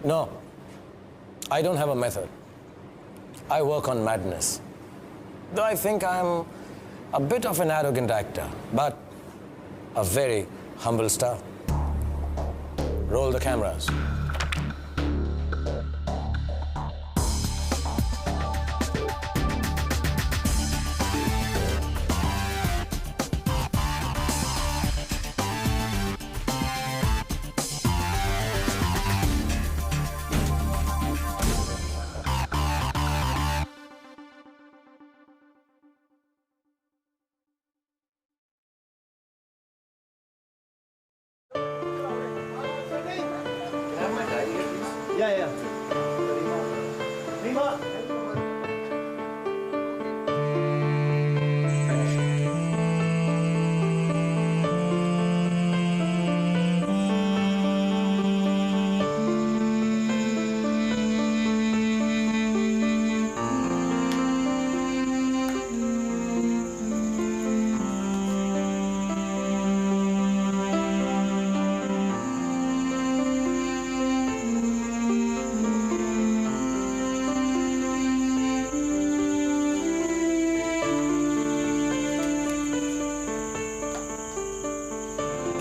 No, I don't have a method. I work on madness. Though I think I'm a bit of an arrogant actor, but a very humble star. Roll the cameras. Yeah.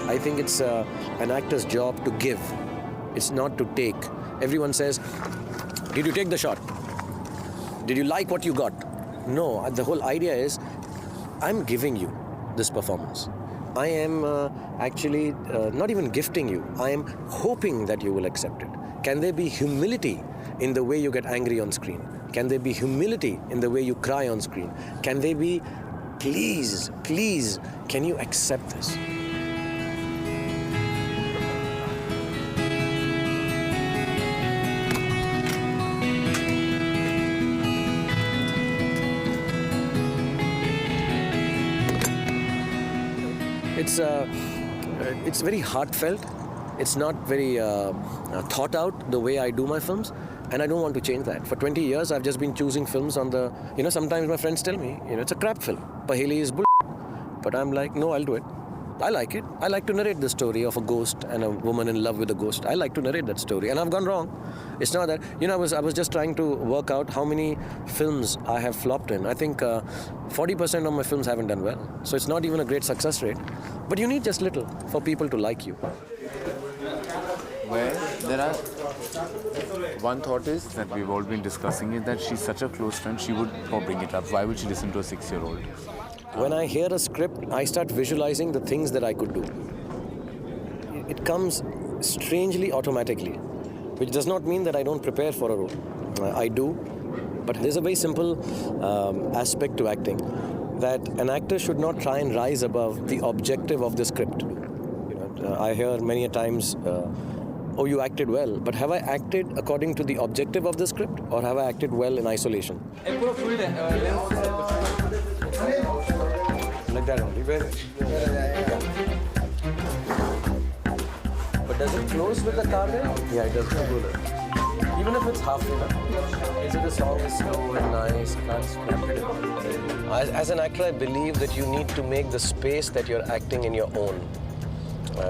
I think it's an actor's job to give. It's not to take. Everyone says, did you take the shot? Did you like what you got? No, the whole idea is, I'm giving you this performance. I am actually not even gifting you. I am hoping that you will accept it. Can there be humility in the way you get angry on screen? Can there be humility in the way you cry on screen? Can there be, please, can you accept this? It's very heartfelt. It's not very thought out the way I do my films, and I don't want to change that. For 20 years, I've just been choosing films on the, sometimes my friends tell me, it's a crap film. Paheli is bull. But I'm like, no, I'll do it. I like it. I like to narrate the story of a ghost and a woman in love with a ghost. I like to narrate that story, and I've gone wrong. It's not that, I was just trying to work out how many films I have flopped in. I think 40% of my films haven't done well. So it's not even a great success rate. But you need just little for people to like you. Well, there are... One thought is that we've all been discussing is that she's such a close friend, she would bring it up. Why would she listen to a 6-year-old? When I hear a script, I start visualizing the things that I could do. It comes strangely automatically, which does not mean that I don't prepare for a role. I do, but there's a very simple aspect to acting, that an actor should not try and rise above the objective of the script. I hear many a times, oh, you acted well, but have I acted according to the objective of the script, or have I acted well in isolation? Like that only. But does it close with the car there? Yeah, it does. Even if it's halfway, is it the song is slow and nice? Can't scrap it. As an actor, I believe that you need to make the space that you're acting in your own.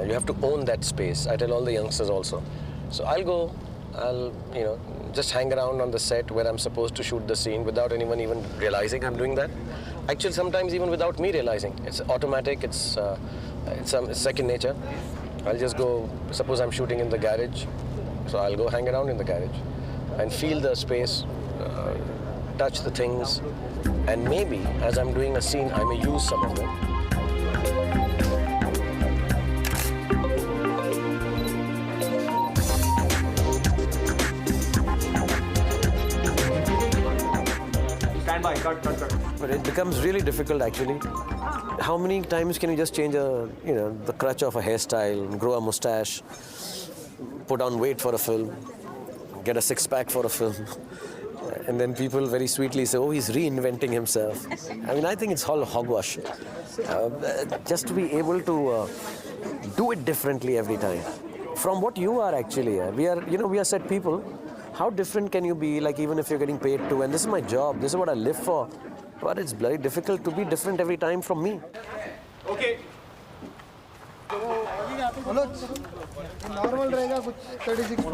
You have to own that space. I tell all the youngsters also. So I'll just hang around on the set where I'm supposed to shoot the scene without anyone even realizing I'm doing that. Actually, sometimes even without me realizing. It's automatic, it's second nature. I'll just go, suppose I'm shooting in the garage, so I'll go hang around in the garage and feel the space, touch the things, and maybe as I'm doing a scene, I may use some of them. Cut. But it becomes really difficult, actually. How many times can you just change the crutch of a hairstyle, grow a mustache, put on weight for a film, get a six-pack for a film, and then people very sweetly say, oh, he's reinventing himself. I mean, I think it's all hogwash. Just to be able to do it differently every time. From what you are actually. We are set people. How different can you be, like even if you're getting paid to, and this is my job, this is what I live for. But it's very difficult to be different every time from me. Okay. normal रहेगा कुछ 36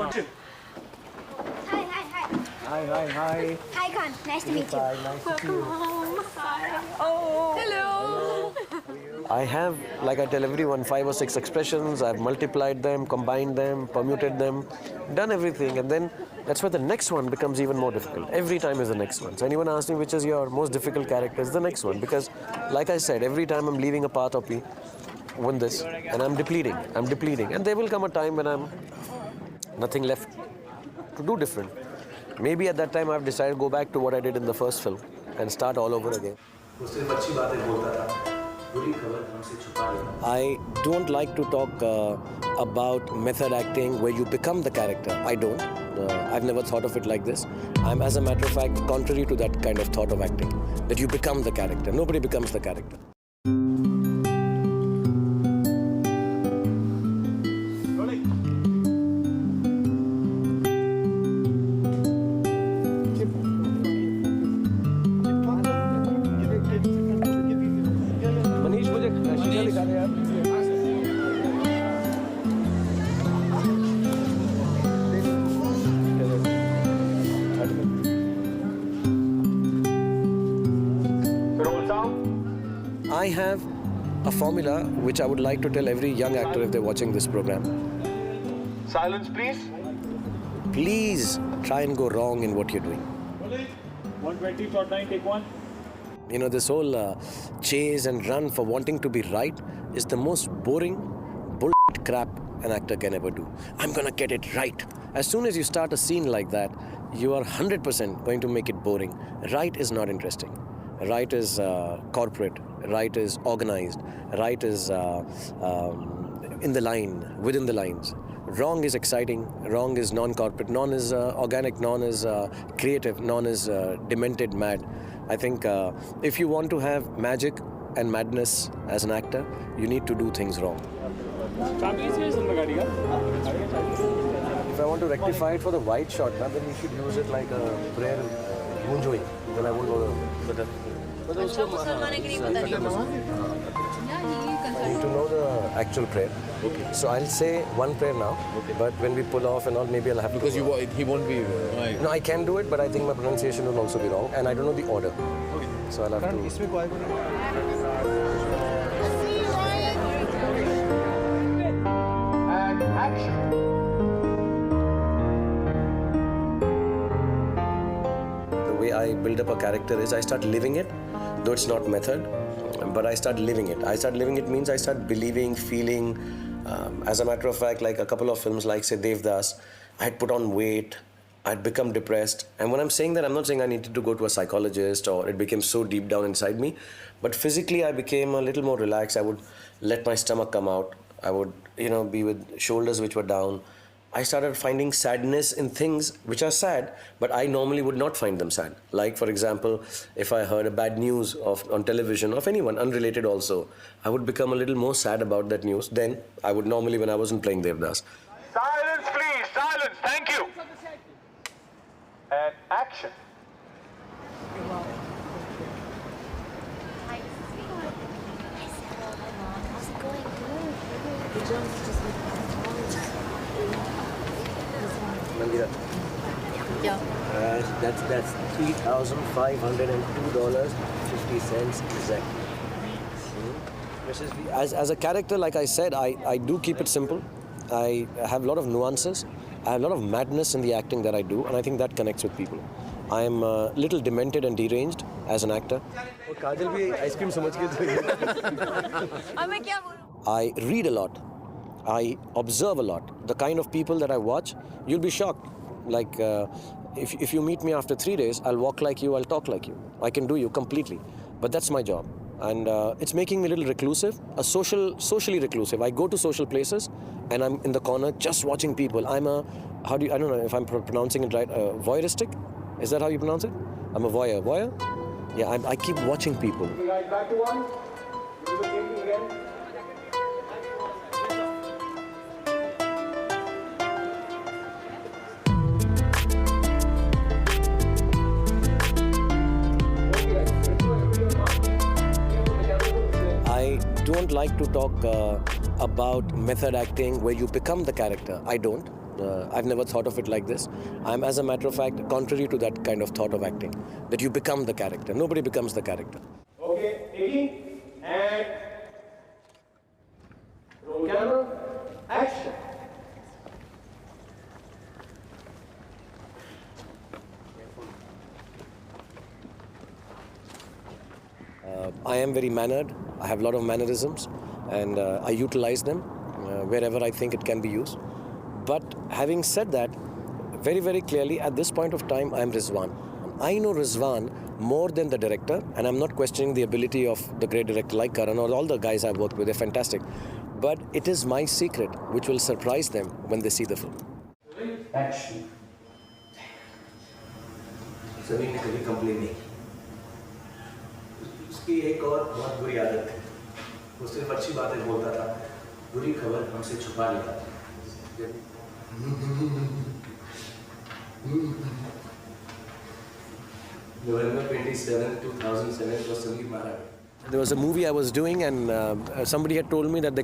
Hi, hi, hi. Hi, Khan. Nice to meet you. Nice to see you. Home. Hi. Oh. Hello. I have, like I tell everyone, 5 or 6 expressions. I've multiplied them, combined them, permuted them, done everything, and then that's where the next one becomes even more difficult. Every time is the next one. So anyone asks me which is your most difficult character, it's the next one. Because, like I said, every time I'm leaving a part of me, win this, and I'm depleting, and there will come a time when I'm nothing left to do different. Maybe at that time I've decided to go back to what I did in the first film and start all over again. I don't like to talk about method acting where you become the character. I don't. I've never thought of it like this. I'm, as a matter of fact, contrary to that kind of thought of acting, that you become the character. Nobody becomes the character. I have a formula which I would like to tell every young actor if they're watching this program. Silence, please. Please try and go wrong in what you're doing. 120, shot 9, take 1. You know, this whole chase and run for wanting to be right is the most boring bullshit crap an actor can ever do. I'm gonna get it right. As soon as you start a scene like that, you are 100% going to make it boring. Right is not interesting. Right is corporate. Right is organized. Right is in the line, within the lines. Wrong is exciting. Wrong is non-corporate. Non is organic. Non is creative. Non is demented, mad. I think if you want to have magic and madness as an actor, you need to do things wrong. If I want to rectify it for the wide shot, then you should use it like a prayer, gunjoi. Then I won't know the. I need to know the actual prayer. Okay. So I'll say one prayer now, but when we pull off and all, maybe I'll have to. Because he won't be. Right. No, I can do it, but I think my pronunciation will also be wrong, and I don't know the order. Okay. So I'll have to. And action. The way I build up a character is I start living it, though it's not method, but I start living it. I start living it means I start believing, feeling. As a matter of fact, like a couple of films like, say, Devdas, I had put on weight, I'd become depressed. And when I'm saying that, I'm not saying I needed to go to a psychologist or it became so deep down inside me, but physically I became a little more relaxed. I would let my stomach come out. I would, be with shoulders which were down. I started finding sadness in things which are sad, but I normally would not find them sad. Like, for example, if I heard a bad news on television of anyone, unrelated also, I would become a little more sad about that news than I would normally when I wasn't playing Devdas. Silence, please. Silence. Thank you. And action. How's it going? Good. Mandira. Yeah. That's $3,502.50 exactly. As a character, like I said, I do keep it simple. I have a lot of nuances. I have a lot of madness in the acting that I do, and I think that connects with people. I am a little demented and deranged as an actor. I read a lot. I observe a lot. The kind of people that I watch, you'll be shocked. Like, if you meet me after 3 days, I'll walk like you, I'll talk like you. I can do you completely. But that's my job. And it's making me a little reclusive, socially reclusive. I go to social places and I'm in the corner just watching people. I'm a, I don't know if I'm pronouncing it right, voyeuristic? Is that how you pronounce it? I'm a voyeur. Voyeur? Yeah, I keep watching people. Right, back to one. Do the same thing again. I don't like to talk about method acting where you become the character. I don't. I've never thought of it like this. I'm, as a matter of fact, contrary to that kind of thought of acting, that you become the character. Nobody becomes the character. Okay, taking and roll camera, action. I am very mannered. I have a lot of mannerisms, and I utilize them wherever I think it can be used. But having said that, very, very clearly, at this point of time, I am Rizwan. I know Rizwan more than the director, and I'm not questioning the ability of the great director like Karan or all the guys I've worked with. They're fantastic. But it is my secret which will surprise them when they see the film. Action. सभी ने कभी complain नहीं की। उसकी एक और बहुत बुरी आदत थी। वो सिर्फ अच्छी बातें बोलता था, बुरी खबर हमसे छुपा लेता था। November 27, 2007 was Sandeep Maharaj. There was a movie I was doing, and somebody had told me that they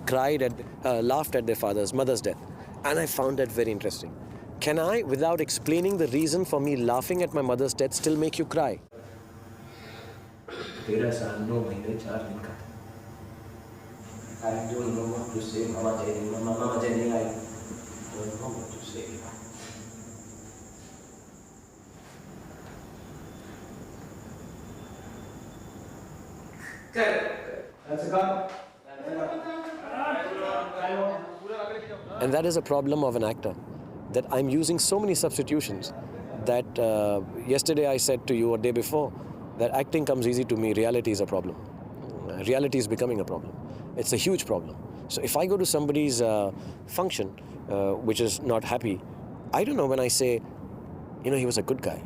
laughed at their mother's death. And I found that very interesting. Can I, without explaining the reason for me laughing at my mother's death, still make you cry? 13 साल 9 महीने 4 दिन का। I don't know what to say. Mama Jai नहीं आई। Don't know what to say. That's a gun. And that is a problem of an actor, that I'm using so many substitutions that yesterday I said to you, or day before, that acting comes easy to me, reality is a problem. Reality is becoming a problem. It's a huge problem. So if I go to somebody's function which is not happy, I don't know, when I say, he was a good guy,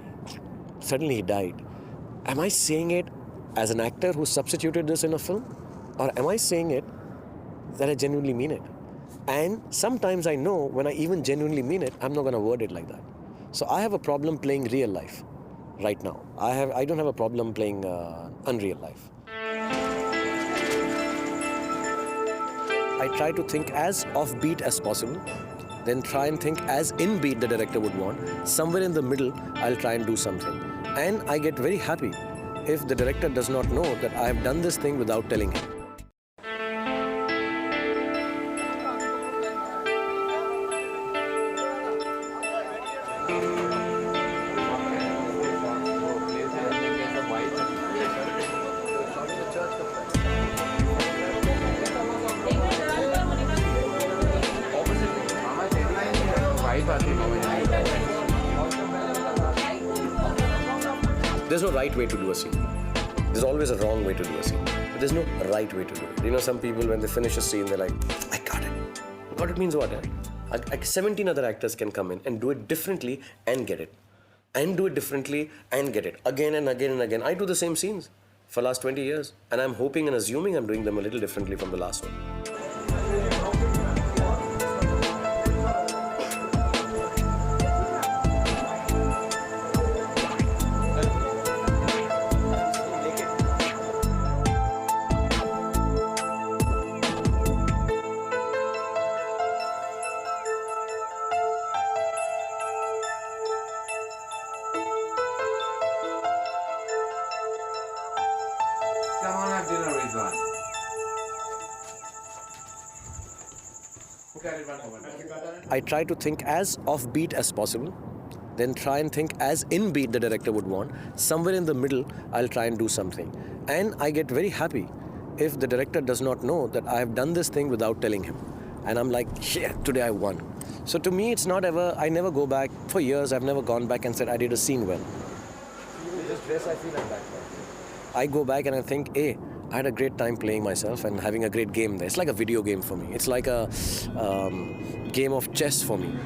suddenly he died. Am I saying it as an actor who substituted this in a film? Or am I saying it that I genuinely mean it? And sometimes I know when I even genuinely mean it, I'm not going to word it like that. So I have a problem playing real life right now. I don't have a problem playing unreal life. I try to think as offbeat as possible, then try and think as in beat the director would want. Somewhere in the middle, I'll try and do something. And I get very happy if the director does not know that I have done this thing without telling him. There's no right way to do a scene. There's always a wrong way to do a scene. But there's no right way to do it. Some people, when they finish a scene, they're like, I got it. Got it means what? Like 17 other actors can come in and do it differently and get it. And do it differently and get it. Again and again and again. I do the same scenes for the last 20 years. And I'm hoping and assuming I'm doing them a little differently from the last one. Come on, have dinner, Rizwan. I try to think as offbeat as possible, then try and think as in beat the director would want. Somewhere in the middle, I'll try and do something. And I get very happy if the director does not know that I have done this thing without telling him. And I'm like, yeah, today I won. So to me, it's not ever, I never go back. For years, I've never gone back and said, I did a scene well. This dress, I feel like that. I go back and I think, hey, I had a great time playing myself and having a great game there. It's like a video game for me. It's like a game of chess for me.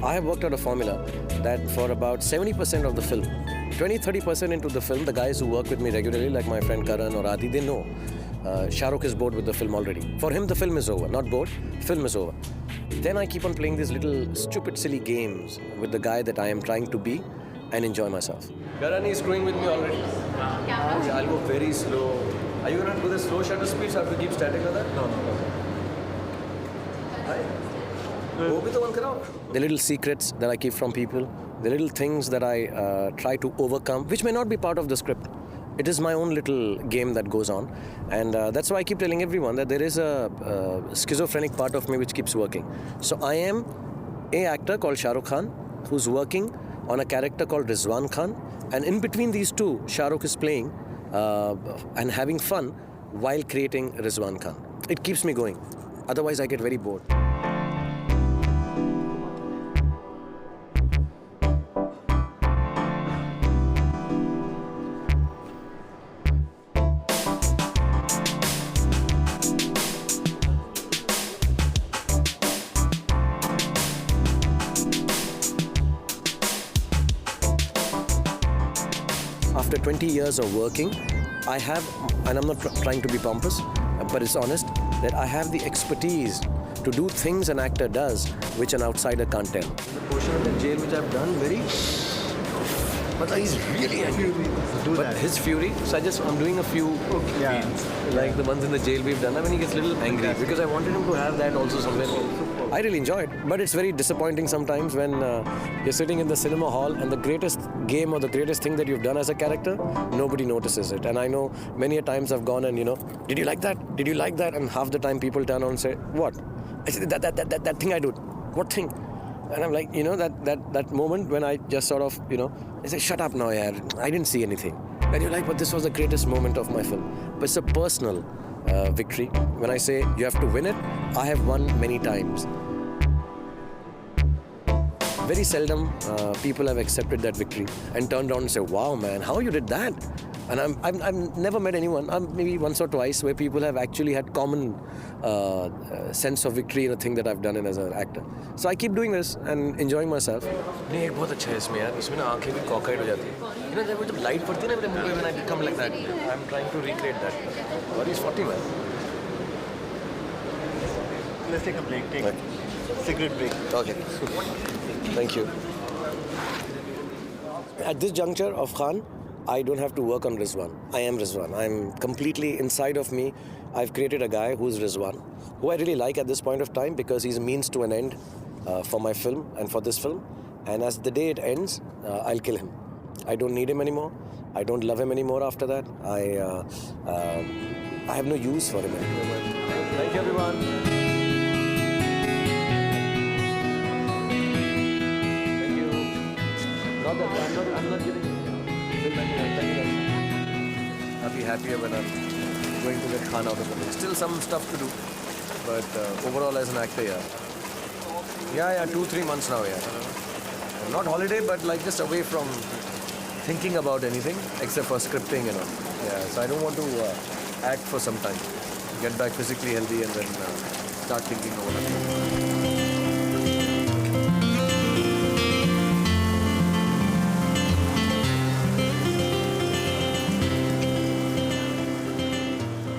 I have worked out a formula that for about 70% of the film, 20-30% into the film, the guys who work with me regularly, like my friend Karan or Adi, they know Shah Rukh is bored with the film already. For him, the film is over. Not bored, film is over. Then I keep on playing these little stupid, silly games with the guy that I am trying to be and enjoy myself. Garani is screwing with me already. Yeah, I'll go very slow. Are you going to do the slow shutter speeds? I have to keep static on that? No. The little secrets that I keep from people, the little things that I try to overcome, which may not be part of the script. It is my own little game that goes on. And that's why I keep telling everyone that there is a schizophrenic part of me which keeps working. So I am an actor called Shah Rukh Khan who's working on a character called Rizwan Khan. And in between these two, Shah Rukh is playing and having fun while creating Rizwan Khan. It keeps me going. Otherwise, I get very bored. After 20 years of working, I have, and I'm not trying to be pompous, but it's honest, that I have the expertise to do things an actor does which an outsider can't tell. The portion of the jail which I've done, but he's really angry. But his fury, so I'm doing a few scenes, like the ones in the jail we've done. I mean, he gets a little angry because I wanted him to have that also somewhere. I really enjoy it, but it's very disappointing sometimes when you're sitting in the cinema hall and the greatest game or the greatest thing that you've done as a character, nobody notices it. And I know many a times I've gone and, did you like that? Did you like that? And half the time people turn on and say, what? I said, that thing I did. What thing? And I'm like, that moment when I just sort of, I say, shut up now, yaar. I didn't see anything. And you're like, but this was the greatest moment of my film. But it's a personal victory. When I say you have to win it, I have won many times. Very seldom people have accepted that victory and turned around and say, wow, man, how you did that? And I've never met anyone, maybe once or twice, where people have actually had common sense of victory in a thing that I've done as an actor. So I keep doing this and enjoying myself. नहीं एक बहुत अच्छा है इसमें यार इसमें ना आंखें भी कॉकआउट हो जाती है जब वो जब लाइट पड़ती है ना मेरे मुंह पे when I become like that I'm trying to recreate that but he's 40 man. Let's take a break. Take a cigarette break. Okay. Thank you. At this juncture of Khan, I don't have to work on Rizwan. I am Rizwan. I'm completely inside of me. I've created a guy who's Rizwan, who I really like at this point of time because he's a means to an end for my film and for this film. And as the day it ends, I'll kill him. I don't need him anymore. I don't love him anymore after that. I have no use for him anymore. Thank you, everyone. Thank you. I'm not giving you. I'll be happier when I'm going to get Khan out of the way. Still some stuff to do, but overall as an actor, yeah, 2-3 months now, Not holiday, but like just away from thinking about anything except for scripting and all. Yeah, so I don't want to act for some time. Get back physically healthy and then start thinking over that.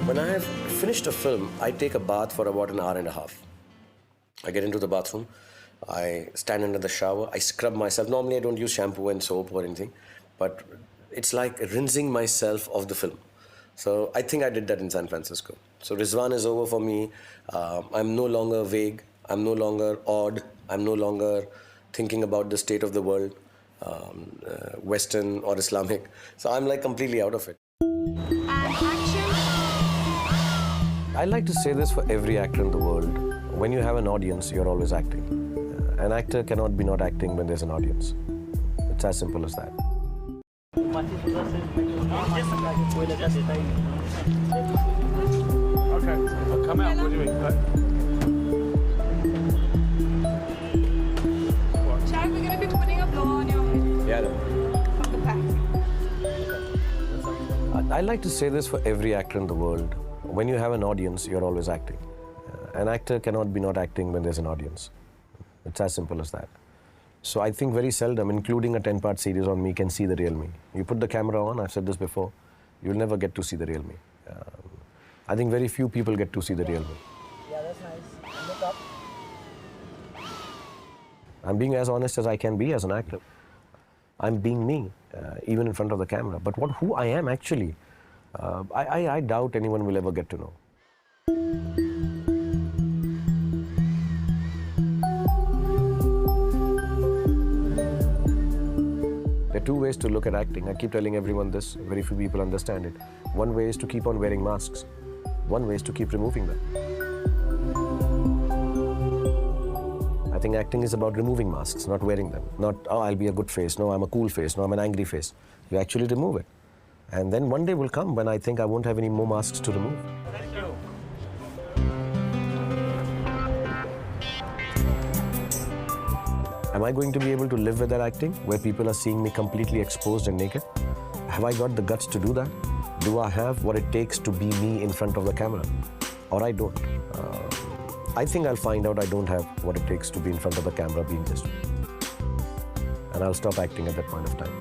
When I have finished a film, I take a bath for about an hour and a half. I get into the bathroom, I stand under the shower, I scrub myself. Normally I don't use shampoo and soap or anything, but it's like rinsing myself of the film. So I think I did that in San Francisco. So Rizwan is over for me. I'm no longer vague. I'm no longer odd. I'm no longer thinking about the state of the world, Western or Islamic. So I'm like completely out of it. I like to say this for every actor in the world. When you have an audience, you're always acting. An actor cannot be not acting when there's an audience. It's as simple as that. Okay, come out. What do you mean? Shah, we're going to be putting a blow on your head. Yeah. From the back. I like to say this for every actor in the world. When you have an audience, you're always acting. An actor cannot be not acting when there's an audience. It's as simple as that. So I think very seldom, including a 10-part series on me, can see the real me. You put the camera on, I've said this before, you'll never get to see the real me. I think very few people get to see the real me. Yeah, that's nice. And look up. I'm being as honest as I can be as an actor. I'm being me, even in front of the camera. But who I am actually, I doubt anyone will ever get to know. There are two ways to look at acting. I keep telling everyone this, very few people understand it. One way is to keep on wearing masks. One way is to keep removing them. I think acting is about removing masks, not wearing them. Not, oh, I'll be a good face. No, I'm a cool face. No, I'm an angry face. You actually remove it. And then one day will come when I think I won't have any more masks to remove. Thank you. Am I going to be able to live with that acting, where people are seeing me completely exposed and naked? Have I got the guts to do that? Do I have what it takes to be me in front of the camera? Or I don't? I think I'll find out I don't have what it takes to be in front of the camera being just me. And I'll stop acting at that point of time.